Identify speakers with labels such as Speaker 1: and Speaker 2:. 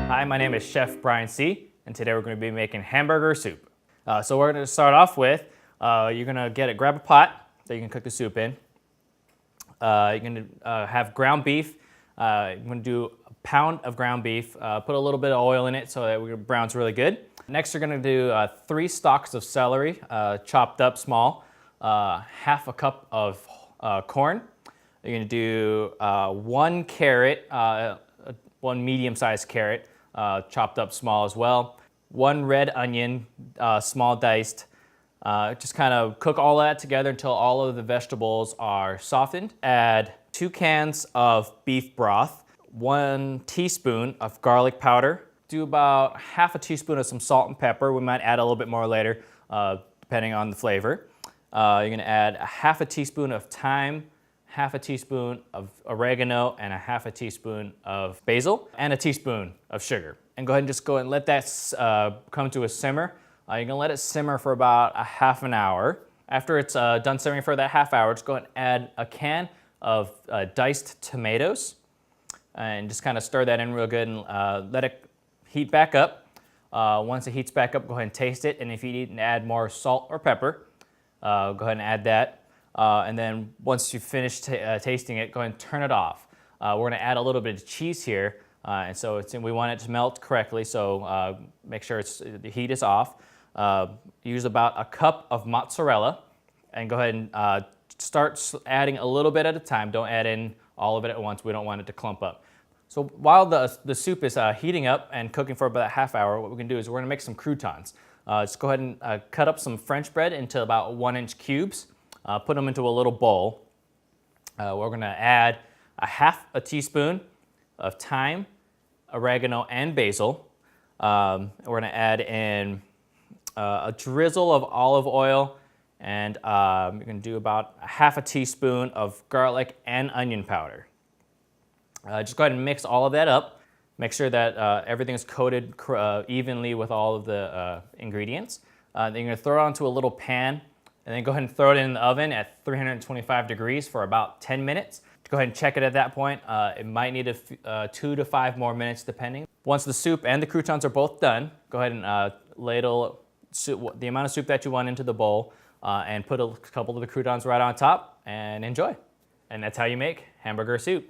Speaker 1: Hi, my name is Chef Brian C., and today we're going to be making hamburger soup. So we're going to start off with, you're going to grab a pot that you can cook the soup in. You're going to have ground beef. You're going to do a pound of ground beef. Put a little bit of oil in it so that it browns really good. Next, you're going to do 3 stalks of celery, chopped up small, half a cup of corn. You're going to do 1 carrot, 1 medium-sized carrot, chopped up small as well. 1 red onion, small diced. Just kind of cook all that together until all of the vegetables are softened. Add 2 cans of beef broth, 1 teaspoon of garlic powder. Do about half a teaspoon of some salt and pepper. We might add a little bit more later, depending on the flavor. You're gonna add a half a teaspoon of thyme, half a teaspoon of oregano, and a half a teaspoon of basil, and a teaspoon of sugar. And go ahead and let that come to a simmer. You're gonna let it simmer for about a half an hour. After it's done simmering for that half hour, just go ahead and add a can of diced tomatoes, and just kind of stir that in real good and let it heat back up. Once it heats back up, go ahead and taste it, and if you need to add more salt or pepper, go ahead and add that. And then once you finish tasting it, go ahead and turn it off. We're going to add a little bit of cheese here, and so we want it to melt correctly, so make sure the heat is off. Use about a cup of mozzarella, and go ahead and start adding a little bit at a time. Don't add in all of it at once. We don't want it to clump up. So while the soup is heating up and cooking for about a half hour, what we can do is we're going to make some croutons. Just go ahead and cut up some French bread into about 1-inch cubes. Put them into a little bowl. We're going to add a half a teaspoon of thyme, oregano, and basil. We're going to add in a drizzle of olive oil, and you're going to do about a half a teaspoon of garlic and onion powder. Just go ahead and mix all of that up. Make sure that everything is coated evenly with all of the ingredients. Then you're going to throw it onto a little pan, and then go ahead and throw it in the oven at 325 degrees for about 10 minutes. Go ahead and check it at that point. It might need 2 to 5 more minutes depending. Once the soup and the croutons are both done, go ahead and ladle the amount of soup that you want into the bowl and put a couple of the croutons right on top and enjoy. And that's how you make hamburger soup.